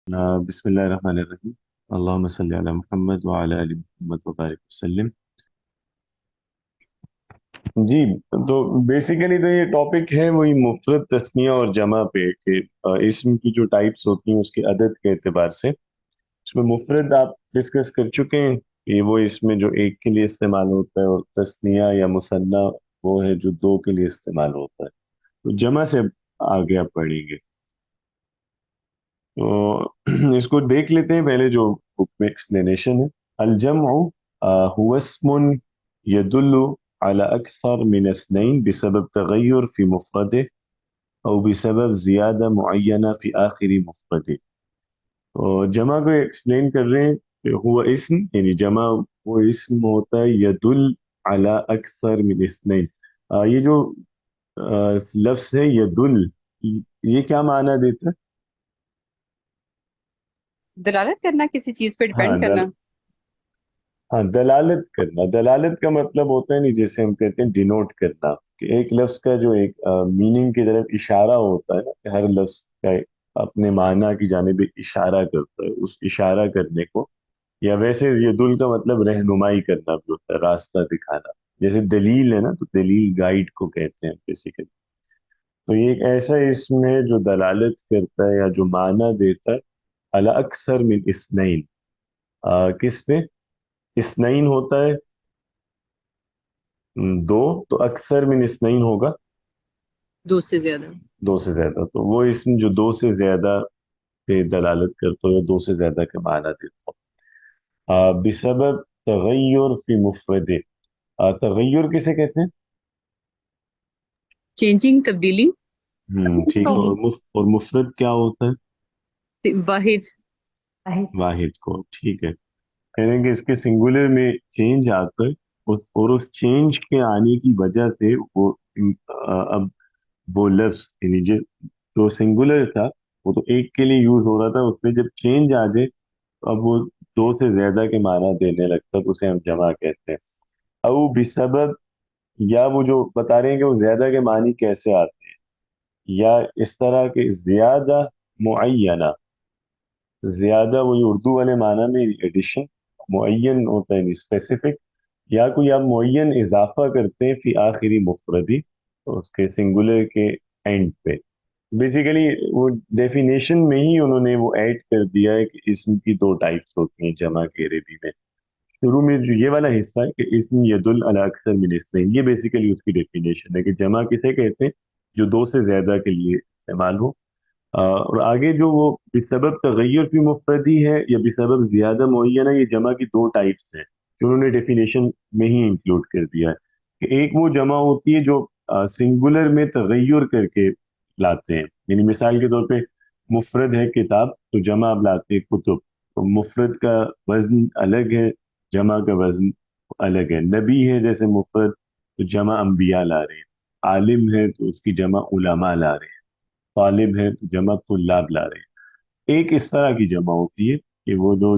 بسم اللہ الرحمن الرحیم، اللہم صلی علی محمد وعلی آل محمد وبارک وسلم۔ جی، تو بیسیکلی تو یہ ٹاپک ہے وہی مفرد، تثنیہ اور جمع پہ کہ اسم کی جو ٹائپس ہوتی ہیں اس کے عدد کے اعتبار سے اس میں مفرد آپ ڈسکس کر چکے ہیں کہ وہ اس میں جو ایک کے لیے استعمال ہوتا ہے، اور تثنیہ یا مثنیٰ وہ ہے جو دو کے لیے استعمال ہوتا ہے۔ تو جمع سے آگے آپ پڑھیں گے، تو اس کو دیکھ لیتے ہیں پہلے جو بک میں ایکسپلینیشن ہے۔ الجمع هو اسم يدل على أكثر من اثنين بسبب تغير في مفرده أو بسبب زيادة معينة في آخر مفرده۔ تو جمع کو ایکسپلین کر رہے ہیں کہ ہوا اسم، یعنی جمع وہ اسم ہوتا ہے یدل على أكثر من اثنين۔ یہ جو لفظ ہے یدل، یہ کیا معنی دیتا دلالت کرنا، کسی چیز پہ ہے؟ ڈپینڈ کرنا. ہاں، دلالت کرنا۔ دلالت کا مطلب ہوتا ہے نہیں، جیسے ہم کہتے ہیں ڈینوٹ کرنا، کہ ایک لفظ کا جو ایک میننگ کی طرف اشارہ ہوتا ہے نا، کہ ہر لفظ کا اپنے معنی کی جانب ایک اشارہ کرتا ہے، اس اشارہ کرنے کو، یا ویسے یدل کا مطلب رہنمائی کرنا بھی ہوتا ہے، راستہ دکھانا۔ جیسے دلیل ہے نا، تو دلیل گائیڈ کو کہتے ہیں بیسیکلی۔ تو یہ ایک ایسا اسم ہے جو دلالت کرتا ہے یا جو معنی دیتا ہے علی اکثر من اثنین، کس پہ؟ اثنین ہوتا ہے دو، تو اکثر من اثنین ہوگا دو سے زیادہ. دو سے زیادہ۔ تو وہ اسم جو دو سے زیادہ پہ دلالت کرتا ہو یا دو سے زیادہ کے معنی دیتا ہو۔ بسبب تغیر فی مفرد، تغیر کسے کہتے ہیں؟ چینجنگ، تبدیلی. ٹھیک ہے، اور مفرد کیا ہوتا ہے؟ واحد. واحد کو، ٹھیک ہے۔ کہہ رہے ہیں کہ اس کے سنگولر میں چینج آتا ہے، اور اس چینج کے آنے کی وجہ سے وہ اب وہ لفظ، یعنی جو سنگولر تھا وہ تو ایک کے لیے یوز ہو رہا تھا، اس میں جب چینج آ جائے تو اب وہ دو سے زیادہ کے معنی دینے لگتا ہے، تو اسے ہم جمع کہتے ہیں۔ او بسبب، یا وہ جو بتا رہے ہیں کہ وہ زیادہ کے معنی کیسے آتے ہیں، یا اس طرح کے زیادہ معینہ، زیادہ وہی اردو والے معنی میں ایڈیشن، معین ہوتا ہے اسپیسیفک، یا کوئی آپ معین اضافہ کرتے ہیں فی آخری مفردی، تو اس کے سنگولر کے اینڈ پہ۔ بیسیکلی وہ ڈیفینیشن میں ہی انہوں نے وہ ایڈ کر دیا ہے کہ اسم کی دو ٹائپس ہوتی ہیں جمع کے عربی میں۔ شروع میں جو یہ والا حصہ ہے کہ اسم یدل علی اکثر من اثنین، یہ بیسیکلی اس کی ڈیفینیشن ہے کہ جمع کسے کہتے ہیں؟ جو دو سے زیادہ کے لیے استعمال ہو۔ اور آگے جو وہ بسبب تغیر فی مفردی ہے یا بسبب زیادہ معینہ، یہ جمع کی دو ٹائپس ہیں جو انہوں نے ڈیفینیشن میں ہی انکلوڈ کر دیا ہے، کہ ایک وہ جمع ہوتی ہے جو سنگولر میں تغیر کر کے لاتے ہیں، یعنی مثال کے طور پہ مفرد ہے کتاب، تو جمع اب لاتے ہیں کتب، تو مفرد کا وزن الگ ہے، جمع کا وزن الگ ہے۔ نبی ہے جیسے مفرد، تو جمع انبیاء لا رہے ہیں۔ عالم ہے تو اس کی جمع علماء لا رہے ہیں۔ طالب ہے تو جمع طلاب لا رہے ہیں۔ ایک اس طرح کی جمع ہوتی ہے کہ وہ جو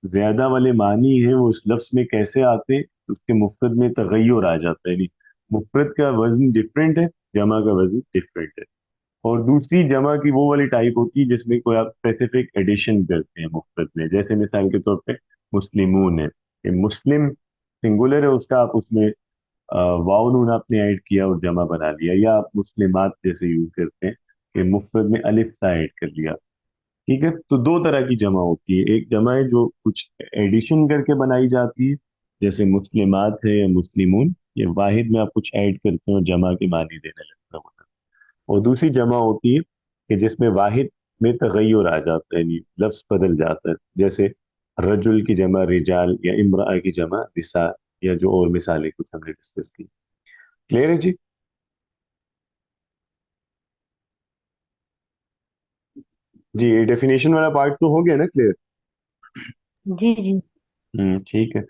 زیادہ والے معنی ہیں وہ اس لفظ میں کیسے آتے ہیں، اس کے مفرد میں تغیر آ جاتا ہے، یعنی مفرد کا وزن ڈفرینٹ ہے، جمع کا وزن ڈفرینٹ ہے۔ اور دوسری جمع کی وہ والی ٹائپ ہوتی ہے جس میں کوئی آپ اسپیسیفک ایڈیشن کرتے ہیں مفرد میں، جیسے مثال کے طور پہ مسلمون ہے، کہ مسلم سنگولر ہے، اس کا آپ اس میں واو نون آپ نے ایڈ کیا اور جمع بنا لیا، یا آپ مسلمات جیسے یوز کرتے ہیں کہ مفرد میں الف تا ایڈ کر لیا۔ ٹھیک ہے، تو دو طرح کی جمع ہوتی ہے، ایک جمع ہے جو کچھ ایڈیشن کر کے بنائی جاتی ہے، جیسے مسلمات ہے یا مسلمون، یہ واحد میں آپ کچھ ایڈ کرتے ہیں اور جمع کے معنی دینے لگتا ہے۔ اور دوسری جمع ہوتی ہے کہ جس میں واحد میں تغیر آ جاتا ہے، یعنی لفظ بدل جاتا ہے، جیسے رجل کی جمع رجال، یا امرأہ کی جمع نساء، یا جو اور مثالیں کچھ ہم نے ڈسکس کی۔ کلیئر ہے جی؟ جی، ڈیفینیشن والا پارٹ تو ہو گیا نا کلیئر؟ جی جی. ٹھیک ہے۔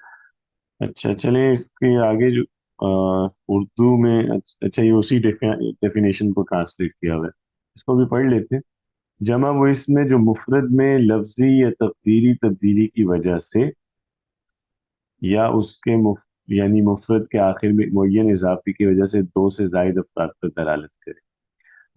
اچھا چلیں اس کے آگے جو اردو میں، اچھا یہ اسی ڈیفینیشن کو ٹرانسلیٹ کیا ہوا ہے، اس کو بھی پڑھ لیتے ہیں۔ جمع وہ اس میں جو مفرد میں لفظی یا تقدیری تبدیلی کی وجہ سے، یا اس کے یعنی مفرد کے آخر میں معین اضافے کی وجہ سے دو سے زائد افراد پر دلالت کرے۔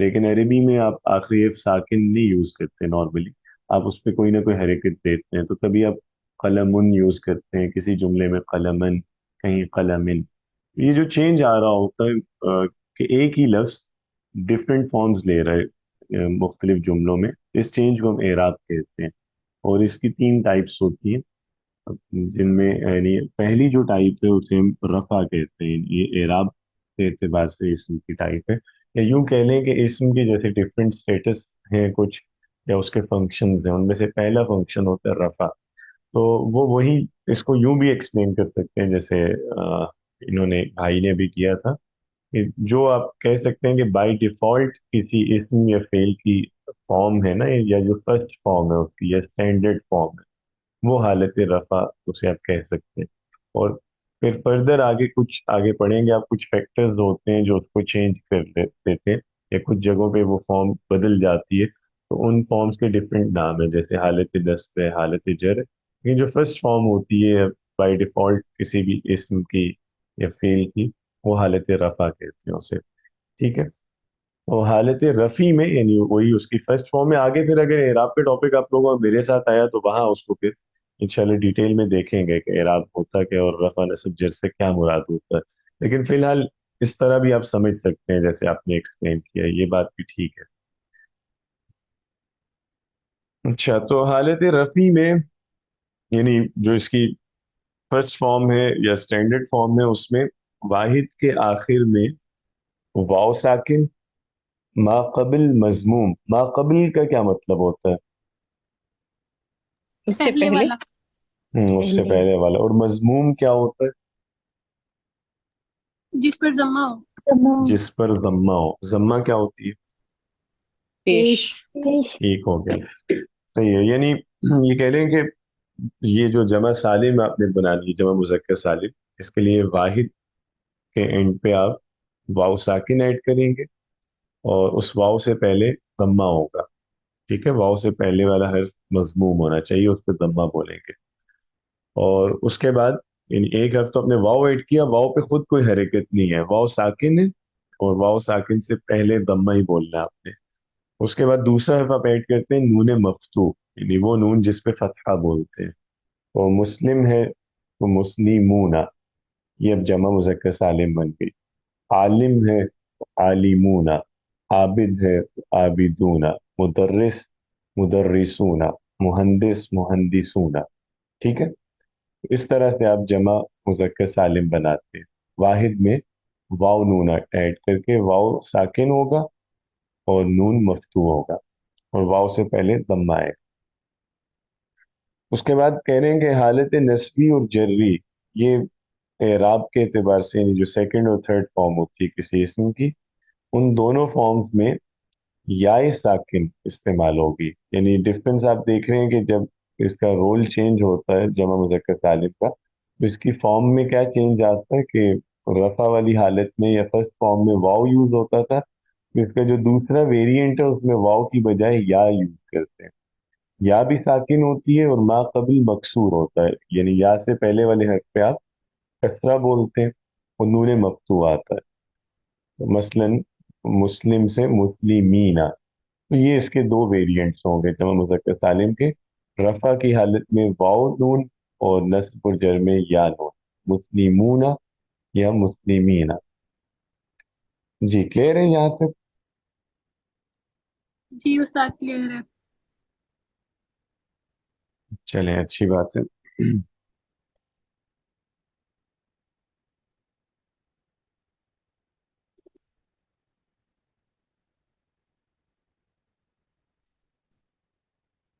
لیکن عربی میں آپ آخری ایف ساکن نہیں یوز کرتے نارملی، آپ اس پہ کوئی نہ کوئی حرکت دیتے ہیں، تو کبھی آپ قلمن یوز کرتے ہیں کسی جملے میں، قلمن، کہیں قلمن. یہ جو چینج آ رہا ہوتا ہے کہ ایک ہی لفظ ڈفرینٹ فارمز لے رہا ہے مختلف جملوں میں، اس چینج کو ہم اعراب کہتے ہیں. اور اس کی تین ٹائپس ہوتی ہیں، جن میں یعنی پہلی جو ٹائپ ہے اسے ہم رفع کہتے ہیں، یہ اعراب کے اعتبار سے اسم کی ٹائپ ہے. یا یوں کہہ لیں کہ اسم کے جیسے ڈفرینٹ اسٹیٹس ہیں کچھ، یا اس کے فنکشنز ہیں، ان میں سے پہلا فنکشن ہوتا ہے رفع. تو وہ وہی، اس کو یوں بھی ایکسپلین کر سکتے ہیں جیسے انہوں نے بھائی نے بھی کیا تھا، کہ جو آپ کہہ سکتے ہیں کہ بائی ڈیفالٹ کسی اسم یا فعل کی فارم ہے نا، یا جو فرسٹ فارم ہے اس کی، یا اسٹینڈرڈ فارم ہے، وہ حالت رفع اسے آپ کہہ سکتے ہیں. اور پھر فردر آگے کچھ آگے پڑھیں گے آپ، کچھ فیکٹرز ہوتے ہیں جو اس کو چینج کر دیتے ہیں، یا کچھ جگہوں پہ وہ فارم بدل جاتی ہے، تو ان فارمز کے ڈفرینٹ نام ہیں، جیسے حالت نصب ہے، حالت جر ہے. لیکن جو فرسٹ فارم ہوتی ہے بائی ڈیفالٹ کسی بھی اسم کی یا فعل کی، وہ حالت رفع کہتے ہیں اسے. ٹھیک ہے. اور حالت رفیع میں یعنی وہی اس کی فرسٹ فارم میں، آگے پھر اگر اعراب کے ٹاپک آپ لوگوں کا میرے ساتھ آیا تو وہاں اس کو پھر انشاءاللہ ڈیٹیل میں دیکھیں گے کہ اعراب ہوتا کیا اور رفع نصب جر سے کیا مراد ہوتا ہے. لیکن فی الحال اس طرح بھی آپ سمجھ سکتے ہیں جیسے آپ نے ایکسپلین کیا، یہ بات بھی ٹھیک ہے. اچھا، تو حالت رفیع میں یعنی جو اس کی فرسٹ فارم ہے یا اسٹینڈرڈ فارم ہے، اس میں واحد کے آخر میں واو ساکن، ما قبل مضموم. ما قبل کا کیا مطلب ہوتا ہے؟ اس سے پہلے پہلے. والا. اس سے پہلے والا. اور مضموم کیا ہوتا ہے؟ جس پر ضمہ ہو. جس پر ضمہ ہو. ضمہ کیا ہوتی ہے؟ پیش. ٹھیک ہو گیا، صحیح ہے. یعنی یہ کہہ لیں کہ یہ جو جمع سالم آپ نے بنا لی، جمع مذکر سالم، اس کے لیے واحد کے اینڈ پہ آپ واو ساکن ایڈ کریں گے، اور اس واو سے پہلے ضمہ ہوگا. ٹھیک ہے، واو سے پہلے والا حرف مضموم ہونا چاہیے، اس پہ ضمہ بولیں گے. اور اس کے بعد یعنی ایک حرف تو اپنے واو ایڈ کیا، واو پہ خود کوئی حرکت نہیں ہے، واو ساکن ہے، اور واو ساکن سے پہلے ضمہ ہی بولنا ہے آپ نے. اس کے بعد دوسرا حرف آپ ایڈ کرتے ہیں نون مفتوح، یعنی وہ نون جس پہ فتحہ بولتے ہیں. وہ مسلم ہے تو مسلمون، یہ اب جمع مذکر سالم بن گئی. عالم ہے تو عالمون، عابد ہے تو عابدون، مدرس مدرسون، مہندس مہندسون. ٹھیک ہے. اس طرح سے آپ جمع مذکر سالم بناتے ہیں. واحد میں واو نون ایڈ کر کے، واو ساکن ہوگا اور نون مفتوح ہوگا، اور واو سے پہلے ضمہ آئے. اس کے بعد کہہ رہے ہیں کہ حالت نسبی اور جری، یہ اعراب کے اعتبار سے یعنی جو سیکنڈ اور تھرڈ فارم ہوتی ہے کسی اسم کی، ان دونوں فارمز میں یا ساکن استعمال ہوگی. یعنی ڈفرنس آپ دیکھ رہے ہیں کہ جب اس کا رول چینج ہوتا ہے جمع مذکر سالم کا، تو اس کی فارم میں کیا چینج آتا ہے کہ رفع والی حالت میں یا فرسٹ فارم میں واو یوز ہوتا تھا، اس کا جو دوسرا ویریئنٹ ہے اس میں واو کی بجائے یا یوز کرتے ہیں. یا بھی ساکن ہوتی ہے، اور ما قبل مکسور ہوتا ہے، یعنی یا سے پہلے والے حرف پہ آپ کسرہ بولتے ہیں، اور نون مفتوح آتا ہے. مثلا مسلم سے مسلمین. تو یہ اس کے دو ویریئنٹس ہوں گے جمع مذکر سالم کے، رفع کی حالت میں واو نون، اور نصب و جر میں یا نون، مسلمون یا مسلمین. جی کلیئر ہے یہاں تک؟ جی استاد کلیئر ہے. چلیں اچھی بات ہے.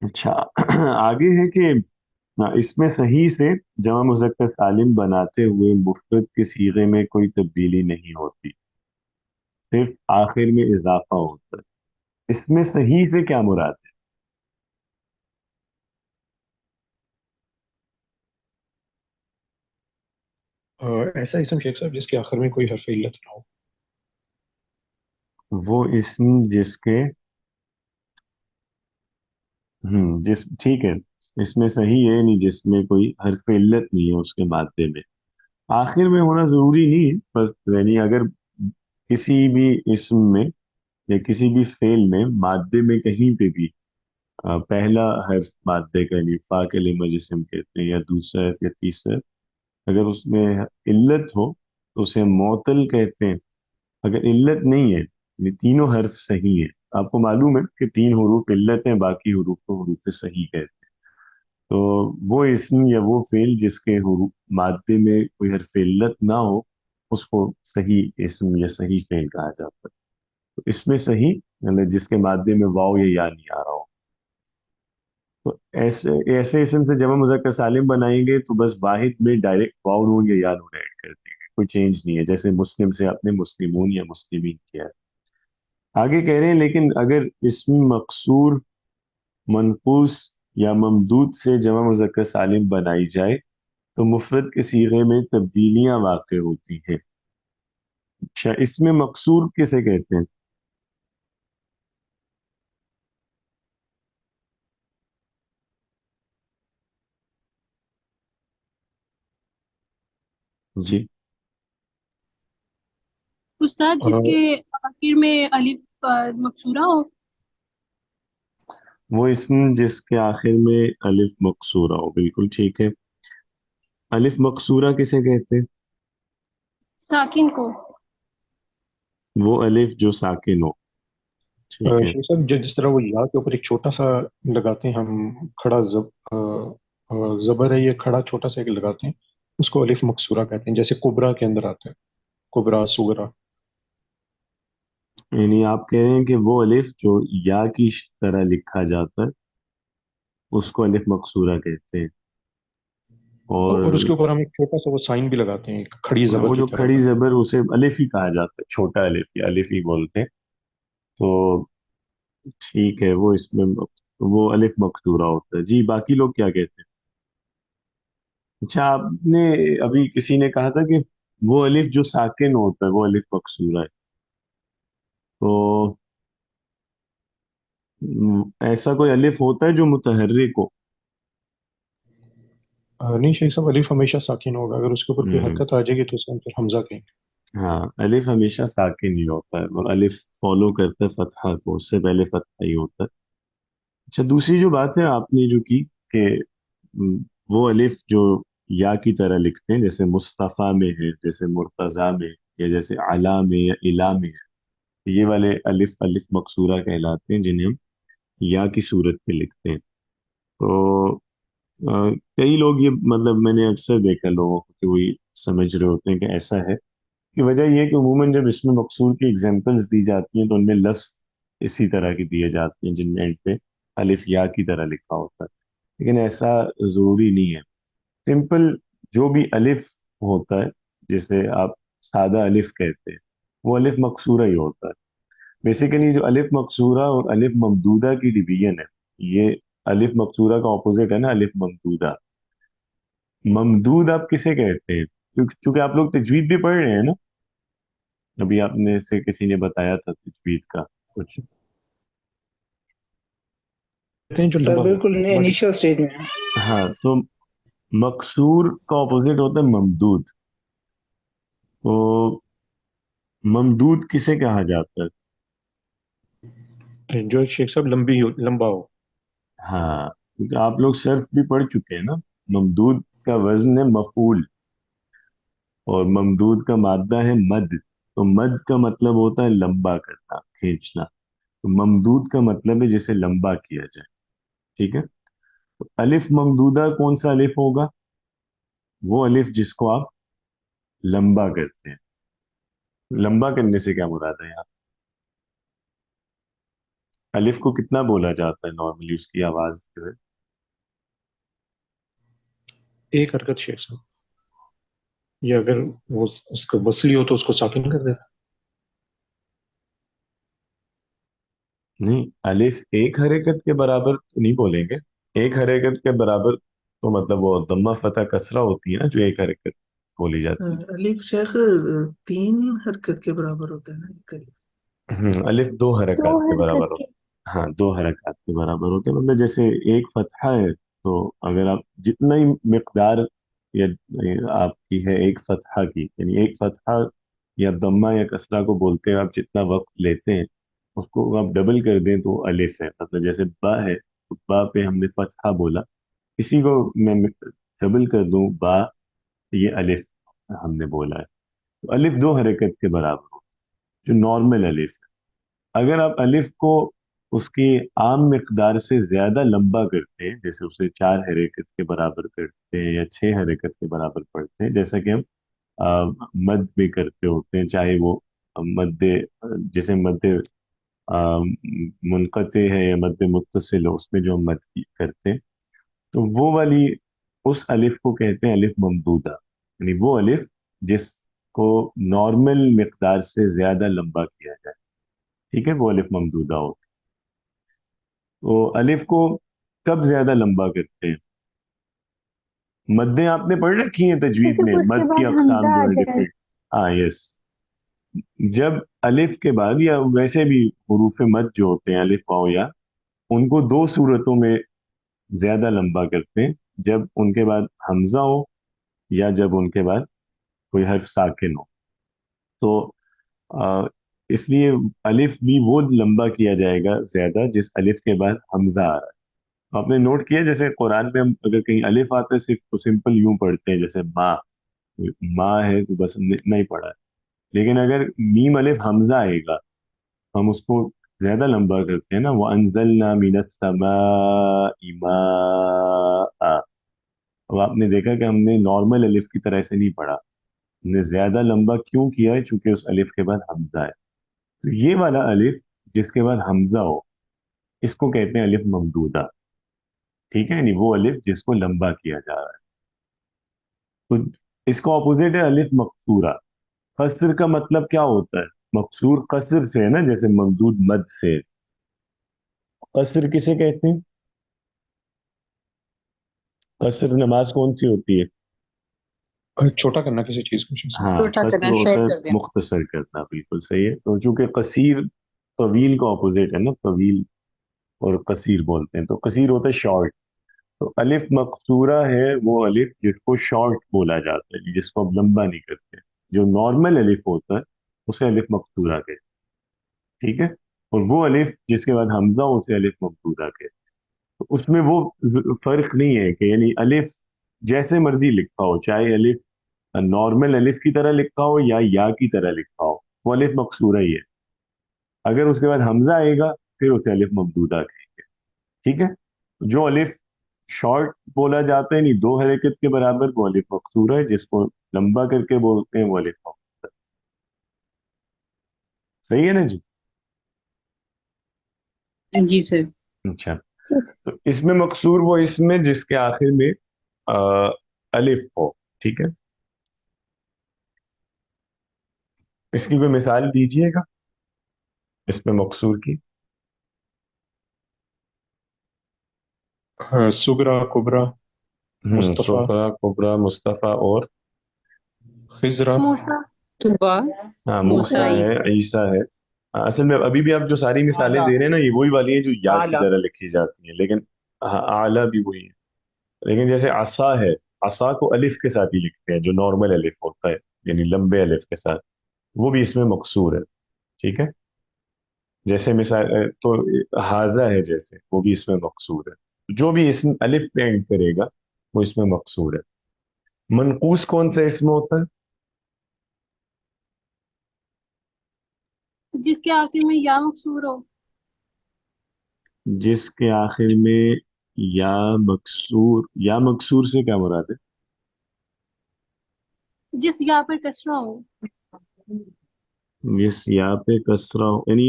اچھا، آگے ہے کہ اس میں صحیح سے جمع مذکر سالم بناتے ہوئے مفرد کے صیغے میں کوئی تبدیلی نہیں ہوتی، صرف آخر میں اضافہ ہوتا ہے. اس میں صحیح سے کیا مراد ہے؟ ایسا اسم شیخ صاحب جس کے آخر میں کوئی حرف علت نہ ہو. وہ اسم جس کے جس ٹھیک ہے، اس میں صحیح ہے نہیں جس میں کوئی حرف علت نہیں ہے اس کے مادے میں. آخر میں ہونا ضروری نہیں ہے، بس یعنی اگر کسی بھی اسم میں یا کسی بھی فعل میں مادے میں کہیں پہ بھی پہلا حرف مادے کا یعنی فا کے لمہ جسم کہتے ہیں، یا دوسرا حرف یا تیسرا حرف، اگر اس میں علت ہو تو اسے ہم معطل کہتے ہیں. اگر علت نہیں ہے یہ تینوں حرف صحیح ہیں، آپ کو معلوم ہے کہ تین حروف علت ہیں، باقی حروف کو حروف صحیح کہتے ہیں، تو وہ اسم یا وہ فعل جس کے حروف مادے میں کوئی حرف علت نہ ہو اس کو صحیح اسم یا صحیح فعل کہا جاتا ہے. تو اس میں صحیح یعنی جس کے مادے میں واو یا یا نہیں آ رہا ہو. تو ایسے ایسے اسم سے جمع مذکر سالم بنائیں گے تو بس واحد میں ڈائریکٹ واو نون یا یا نون ایڈ کر دیں گے، کوئی چینج نہیں ہے، جیسے مسلم سے آپ نے مسلمون یا مسلمین کیا ہے. آگے کہہ رہے ہیں لیکن اگر اسم مقصور منقوص یا ممدود سے جمع مذکر سالم بنائی جائے تو مفرد کے صیغے میں تبدیلیاں واقع ہوتی ہیں. اچھا، اسم مقصور کسے کہتے ہیں؟ جی. استاد جس کے آخر میں الف مکسورہ ہو. وہ اسم جس کے آخر میں الف مقصورہ ہو، بالکل ٹھیک ہے. الف مقصورہ کسے کہتے ہیں؟ ساکن کو. وہ الف جو ساکن ہو. ٹھیک ہے. شیخ صاحب جس طرح وہ یا کے اوپر ایک چھوٹا سا لگاتے ہیں ہم، کھڑا زبر ہے، یہ کھڑا چھوٹا سا ایک لگاتے ہیں، اس کو الف مکسورہ کہتے ہیں، جیسے کبرا کے اندر آتا ہے، کبرا سغرا. یعنی آپ کہہ رہے ہیں کہ وہ الف جو یا کی طرح لکھا جاتا ہے اس کو الف مقصورہ کہتے ہیں. اور اس اور کے اوپر ہم ایک چھوٹا سا وہ سائن بھی لگاتے ہیں ایک کھڑی زبر وہ کی جو طرح کھڑی کا. زبر اسے الف ہی کہا جاتا ہے، چھوٹا الف یا الف ہی بولتے ہیں. تو ٹھیک ہے، وہ اس میں وہ الف مقصورہ ہوتا ہے. جی، باقی لوگ کیا کہتے ہیں؟ اچھا، آپ نے ابھی کسی نے کہا تھا کہ وہ الف جو ساکن ہوتا ہے وہ الف مقصورہ ہے. تو ایسا کوئی الف ہوتا ہے جو متحرک ہو؟ نہیں شیخ صاحب، الف ہمیشہ ساکن ہوگا، اگر اس کے اوپر کوئی ہوں، حرکت آ جائے گی تو اسے ہم پھر حمزہ کہیں گے. ہاں، الف ہمیشہ ساکن ہی ہوتا ہے اور الف فالو کرتا ہے فتحہ کو، اس سے پہلے فتحہ ہی ہوتا ہے. اچھا، دوسری جو بات ہے آپ نے جو کی کہ م، وہ الف جو یا کی طرح لکھتے ہیں، جیسے مصطفیٰ میں ہے، جیسے مرتضیٰ میں، یا جیسے علا میں یا الا میں ہے، یہ والے الف الف مقصورہ کہلاتے ہیں جنہیں ہم یا کی صورت پہ لکھتے ہیں. تو کئی لوگ یہ مطلب میں نے اکثر دیکھا لوگوں کو کہ وہی سمجھ رہے ہوتے ہیں کہ ایسا ہے. کی وجہ یہ ہے کہ عموماً جب اس میں مقصور کی اگزامپلس دی جاتی ہیں تو ان میں لفظ اسی طرح کی دیے جاتے ہیں جن میں اینڈ پہ الف یا کی طرح لکھا ہوتا ہے، لیکن ایسا ضروری نہیں ہے. سمپل جو بھی الف ہوتا ہے جسے آپ سادہ الف کہتے ہیں وہ الف مقصورہ ہی ہوتا ہے. بیسیکلی جو الف مقصورہ اور الف ممدودہ کی ڈویژن ہے، یہ الف مقصورہ کا اپوزٹ ہے نا الف ممدودہ. ممدود آپ کسے کہتے ہیں؟ چونکہ آپ لوگ تجوید بھی پڑھ رہے ہیں نا، ابھی آپ نے سے کسی نے بتایا تھا تجوید کا کچھ. کہتے ہیں جو سر لمبا ہو، بالکل لمبا جو. انیشل سٹیج میں ہے. ہاں، تو مقصور کا اپوزٹ ہوتا ہے ممدود. تو ممدود کسے کہا جاتا ہے؟ جو شیخ صاحب لمبی ہو، لمبا ہو. ہاں، کیونکہ آپ لوگ صرف بھی پڑھ چکے ہیں نا. ممدود کا وزن ہے مفعول اور ممدود کا مادہ ہے مد. تو مد کا مطلب ہوتا ہے لمبا کرنا، کھینچنا. تو ممدود کا مطلب ہے جسے لمبا کیا جائے. ٹھیک ہے. تو الف ممدودہ کون سا الف ہوگا؟ وہ الف جس کو آپ لمبا کرتے ہیں. لمبا کرنے سے کیا مراد ہے یہاں؟ الف کو کتنا بولا جاتا ہے نارملی اس کی آواز جو ہے؟ ایک حرکت شیخ صاحب، یا اگر وہ اس کا وصلی ہو تو اس کو ساکن کر دیتا. نہیں، الف ایک حرکت کے برابر تو نہیں بولیں گے. ایک حرکت کے برابر تو مطلب وہ ضمہ فتح کسرہ ہوتی ہے نا جو ایک حرکت بولی جاتی الف شیخ 3 حرکت کے برابر ہوتا ہے نا ایک الف. ہے. الف دو دو حرکات کے برابر حرکت ہوتا کے. ہے. ہاں، دو حرکات کے برابر ہوتے ہیں. مطلب جیسے ایک فتحہ ہے تو اگر آپ جتنا ہی مقدار یا آپ کی ہے ایک فتحہ کی، یعنی ایک فتحہ یا ضمہ یا کسرہ کو بولتے ہیں آپ جتنا وقت لیتے ہیں اس کو آپ ڈبل کر دیں تو الف ہے، مطلب جیسے با ہے تو با پہ ہم نے فتحہ بولا، اسی کو میں ڈبل کر دوں با، یہ الف ہم نے بولا ہے، تو الف دو حرکت کے برابر ہو، جو نارمل الف ہے۔ اگر آپ الف کو اس کی عام مقدار سے زیادہ لمبا کرتے ہیں، جیسے اسے 4 حرکت کے برابر کرتے ہیں یا 6 حرکت کے برابر پڑھتے ہیں، جیسا کہ ہم مد بھی کرتے ہوتے ہیں، چاہے وہ مد، جیسے مد منقطع ہے یا مد متصل ہے، اس میں جو ہم مد کرتے ہیں، تو وہ والی اس الف کو کہتے ہیں الف ممدودہ، یعنی وہ الف جس کو نارمل مقدار سے زیادہ لمبا کیا جائے، ٹھیک ہے، وہ الف ممدودہ ہو۔ تو الف کو کب زیادہ لمبا کرتے ہیں؟ مدیں آپ نے پڑھ رکھی ہیں تجوید میں، جب اس کے مد کی بعد اقسام حمزہ جو آ ہیں جائے. ڈفرینٹ، ہاں یس، جب الف کے بعد یا ویسے بھی حروف مد جو ہوتے ہیں الف واو یا، ان کو دو صورتوں میں زیادہ لمبا کرتے ہیں، جب ان کے بعد حمزہ ہو یا جب ان کے بعد کوئی حرف ساکن ہو، تو اس لیے الف بھی وہ لمبا کیا جائے گا زیادہ جس الف کے بعد حمزہ آ رہا ہے۔ آپ نے نوٹ کیا جیسے قرآن میں ہم اگر کہیں الف آتا ہے صرف تو سمپل یوں پڑھتے ہیں، جیسے ماں، ماں ہے تو بس نہیں پڑھا ہے، لیکن اگر میم الف حمزہ آئے گا ہم اس کو زیادہ لمبا کرتے ہیں نا، وَأَنزَلْنَا مِنَ السَّمَاءِ مَاءً، اب آپ نے دیکھا کہ ہم نے نارمل الف کی طرح سے نہیں پڑھا، ہم نے زیادہ لمبا کیوں کیا ہے؟ چونکہ اس الف کے بعد حمزہ ہے۔ تو یہ والا الف جس کے بعد حمزہ ہو، اس کو کہتے ہیں الف ممدودہ، ٹھیک ہے، یعنی وہ الف جس کو لمبا کیا جا رہا ہے۔ تو اس کا اپوزٹ ہے الف مقصورہ۔ قصر کا مطلب کیا ہوتا ہے؟ مقصور قصر سے ہے نا، جیسے ممدود مد سے۔ قصر کسے کہتے ہیں؟ قصر نماز کون سی ہوتی ہے؟ چھوٹا کرنا کسی چیز کو شخص. ہاں، چھوٹا قصر کرنا، ہوتا شارٹ ہے کر دینا. مختصر کرنا، بالکل صحیح ہے۔ تو چونکہ قصیر طویل کا اپوزٹ ہے نا، طویل اور قصیر بولتے ہیں، تو قصیر ہوتا ہے شارٹ، تو الف مقصورہ ہے وہ الف جس کو شارٹ بولا جاتا ہے، جس کو اب لمبا نہیں کرتے، جو نارمل الف ہوتا ہے اسے الف مقصورہ کہتے ہیں، ٹھیک ہے، اور وہ الف جس کے بعد حمزہ ہو اسے الف مقصورہ کہتے ہیں۔ تو اس میں وہ فرق نہیں ہے کہ یعنی الف جیسے مرضی لکھا ہو، چاہے الف نارمل الف کی طرح لکھا ہو یا کی طرح لکھا ہو، وہ الف مقصورہ ہی ہے۔ اگر اس کے بعد حمزہ آئے گا پھر اسے الف ممدودہ کہیں گے، ٹھیک ہے۔ جو الف شارٹ بولا جاتا ہے، یعنی 2 حرکت کے برابر، وہ الف مقصورہ ہے، جس کو لمبا کر کے بولتے ہیں وہ الف مقصورہ ہے۔ صحیح ہے نا جی؟ جی سر. اچھا، تو اس میں مقصور وہ اس میں جس کے آخر میں الف ہو، ٹھیک ہے۔ اس کی کوئی مثال دیجئے گا اس میں مقصور کی؟ سگرا، کبرا، مصطفیٰ، سغرا، کبرا، مصطفیٰ اور خزرا. موسیٰ. طوبا، ہاں، موسیٰ، موسیٰ ہے، عیسیٰ. عیسیٰ ہے۔ اصل میں ابھی بھی آپ جو ساری مثالیں دے رہے ہیں نا، یہ وہی والی ہیں جو یا کی طرح لکھی جاتی ہیں، لیکن اعلیٰ بھی وہی ہے۔ لیکن جیسے عصا ہے، عصا کو الف کے ساتھ ہی لکھتے ہیں، جو نارمل الف ہوتا ہے، یعنی لمبے الف کے ساتھ، وہ بھی اس میں مقصور ہے، ٹھیک ہے۔ جیسے مثال تو حاضہ ہے، جیسے وہ بھی اس میں مقصور ہے، جو بھی اسم الف پہ اینڈ کرے گا وہ اس میں مقصور ہے۔ منقوص کون سا اسم ہوتا ہے؟ جس کے آخر میں یا مکسور ہو. جس کے آخر میں یا مکسور، یا مکسور سے کیا مراد ہے؟ جس یا پر کسرہ ہو. جس یا پہ کسرہ ہو، یعنی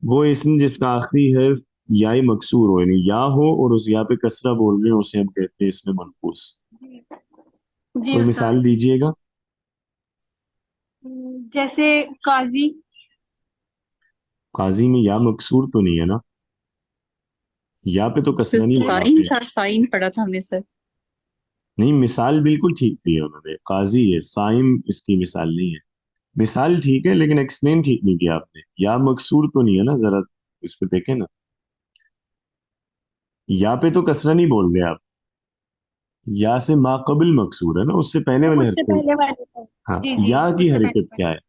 وہ اسم جس کا آخری حرف یا مکسور ہو، یعنی یا ہو اور اس یا پہ کسرہ بول رہے ہیں، اسے ہم کہتے ہیں اس میں منقوص۔ جی کوئی استاد. مثال دیجئے گا؟ جیسے قاضی. قاضی میں یا مکسور تو نہیں ہے نا، یا پہ تو کسرہ نہیں بولا آپ سائن نے۔ تھا، سائن پڑھا تھا ہم نے سر. نہیں، مثال بالکل ٹھیک دی ہے انہوں نے، قاضی ہے، سائم اس کی مثال نہیں ہے۔ مثال ٹھیک ہے لیکن ایکسپلین ٹھیک نہیں کیا آپ نے، یا مکسور تو نہیں ہے نا، ذرا اس پہ دیکھیں نا، یا پہ تو کسرہ نہیں بول رہے آپ، یا سے ما قبل مکسور ہے نا، اس سے پہلے والے اس سے حرف کو۔ پہلے والے کو. ہاں، جی جی، یا اس کی سے پہلے حرکت والے. کیا ہے؟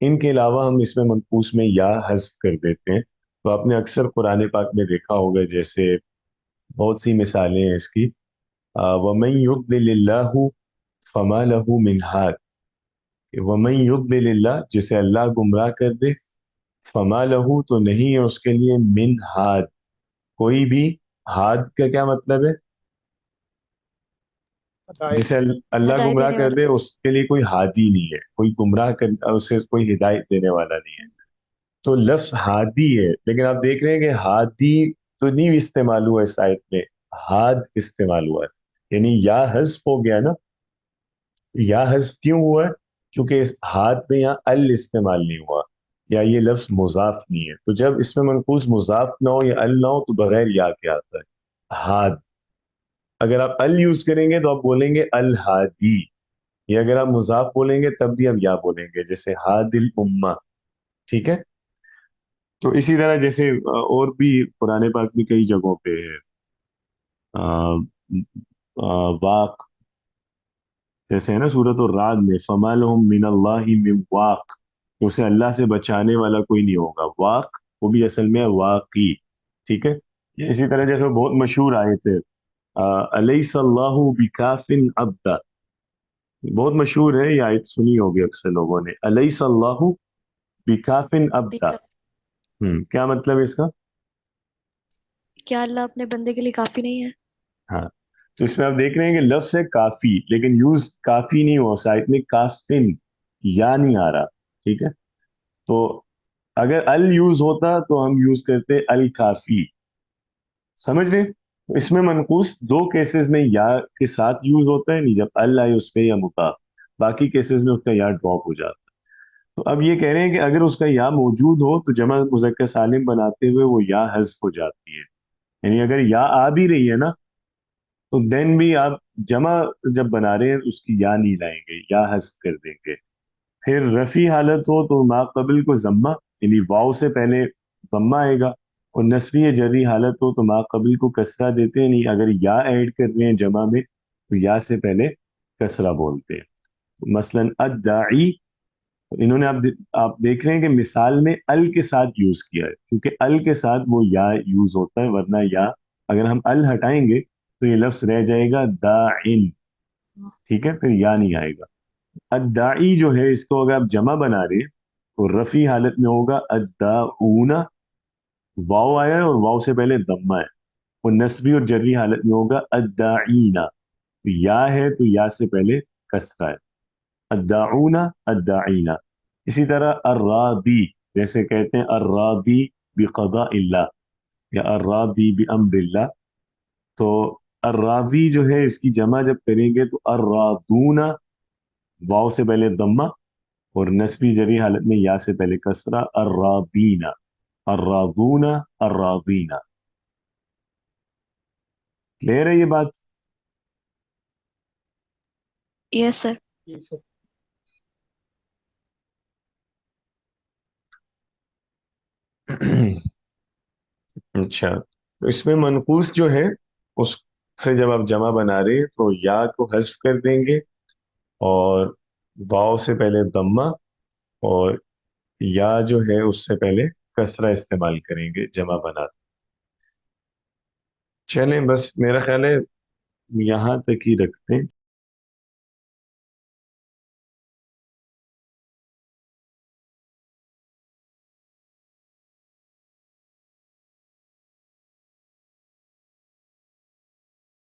ان کے علاوہ ہم اس میں منقوص میں یا حذف کر دیتے ہیں. تو آپ نے اکثر قرآن پاک میں دیکھا ہوگا، جیسے بہت سی مثالیں ہیں اس کی. وَمَن يُضْلِلِ اللَّهُ فَمَا لَهُ مِنْ هَادٍ، وَمَن يُضْلِلِ اللَّهُ جسے اللہ گمراہ کر دے، فَمَا لَهُ تو نہیں ہے اس کے لیے، من ہاد کوئی بھی. ہاد کا کیا مطلب ہے؟ ہدایت جسے اللہ ہدایت گمراہ دینے کر والا۔ دے اس کے لیے کوئی ہادی نہیں ہے، کوئی گمراہ کر اسے کوئی ہدایت دینے والا نہیں ہے. تو لفظ ہادی ہے، لیکن آپ دیکھ رہے ہیں کہ ہادی تو نہیں استعمال ہوا اس آیت میں، ہاد استعمال ہوا ہے. یعنی یا حذف ہو گیا نا. یا حذف کیوں ہوا ہے؟ کیونکہ اس ہاد میں یہاں ال استعمال نہیں ہوا، یا یہ لفظ مضاف نہیں ہے. تو جب اس میں منقوص مضاف نہ ہو یا ال نہ ہو تو بغیر یا کے آتا ہے ہاد. اگر آپ ال یوز کریں گے تو آپ بولیں گے الہادی، یا اگر آپ مضاف بولیں گے تب بھی آپ یا بولیں گے، جیسے ہاد الامہ. ٹھیک ہے. تو اسی طرح جیسے اور بھی قرآن پاک میں کئی جگہوں پہ ہے. واق جیسے ہے نا سورۃ الرعد میں، فما لهم من اللہ من واق، تو اسے اللہ سے بچانے والا کوئی نہیں ہوگا. واق وہ بھی اصل میں ہے واقی. ٹھیک ہے. اسی طرح جیسے وہ بہت مشہور آئے تھے، الیس اللہ بکاف عبدا، بہت مشہور ہے یہ آیت، سنی ہوگی اکثر لوگوں نے. الیس اللہ بکاف عبدا، بیکا- کیا مطلب ہے اس کا؟ کیا اللہ اپنے بندے کے لیے کافی نہیں ہے؟ ہاں. تو اس میں آپ دیکھ رہے ہیں کہ لفظ ہے کافی، لیکن یوز کافی نہیں ہوا سائٹ میں، کافن یا نہیں آ رہا. ٹھیک ہے. تو اگر ال یوز ہوتا تو ہم یوز کرتے الکافی. سمجھ رہے ہیں؟ تو اس میں منقوص دو کیسز میں یا کے ساتھ یوز ہوتا ہے، نہیں جب ال آئے اس پہ یا مقاف. باقی کیسز میں اس کا یا ڈراپ ہو جاتا ہے. تو اب یہ کہہ رہے ہیں کہ اگر اس کا یا موجود ہو تو جمع مذکر سالم بناتے ہوئے وہ یا حذف ہو جاتی ہے. یعنی اگر یا آ بھی رہی ہے نا تو دین بھی آپ جمع جب بنا رہے ہیں اس کی یا نہیں لائیں گے، یا حذف کر دیں گے. پھر رفی حالت ہو تو ما قبل کو ضمہ، یعنی واو سے پہلے ضمہ آئے گا. اور نسبی جری حالت ہو تو ما قبل کو کسرہ دیتے ہیں، نہیں اگر یا ایڈ کر رہے ہیں جمع میں تو یا سے پہلے کسرہ بولتے ہیں. مثلا الداعی، انہوں نے آپ دیکھ رہے ہیں کہ مثال میں ال کے ساتھ یوز کیا ہے، کیونکہ ال کے ساتھ وہ یا یوز ہوتا ہے، ورنہ یا اگر ہم ال ہٹائیں گے تو یہ لفظ رہ جائے گا داعن. ٹھیک ہے. پھر یا نہیں آئے گا. الداعی جو ہے اس کو اگر آپ جمع بنا رہے تو رفی حالت میں ہوگا الداعون، واو آیا ہے اور واو سے پہلے ضمہ ہے. اور نسبی اور جری حالت میں ہوگا الداعین، یا ہے تو یا سے پہلے کسرہ ہے. الداعون الداعین. اسی طرح الراضی، جیسے کہتے ہیں الراضی بقضاء اللہ یا الراضی بامر اللہ. تو الراضی جو ہے اس کی جمع جب کریں گے تو الراضون، واو سے پہلے ضمہ اور نسبی جری حالت میں یا سے پہلے کسرہ، الراضین الراضون الراضین. کلیئر ہے یہ بات؟ یس سر۔ جی سر۔ اچھا. تو اس میں منقوص جو ہے اس سے جب آپ جمع بنا رہے تو یا کو حذف کر دیں گے اور واو سے پہلے ضمہ، اور یا جو ہے اس سے پہلے کسرہ استعمال کریں گے جمع بنا. چلیں بس میرا خیال ہے یہاں تک ہی رکھتے ہیں.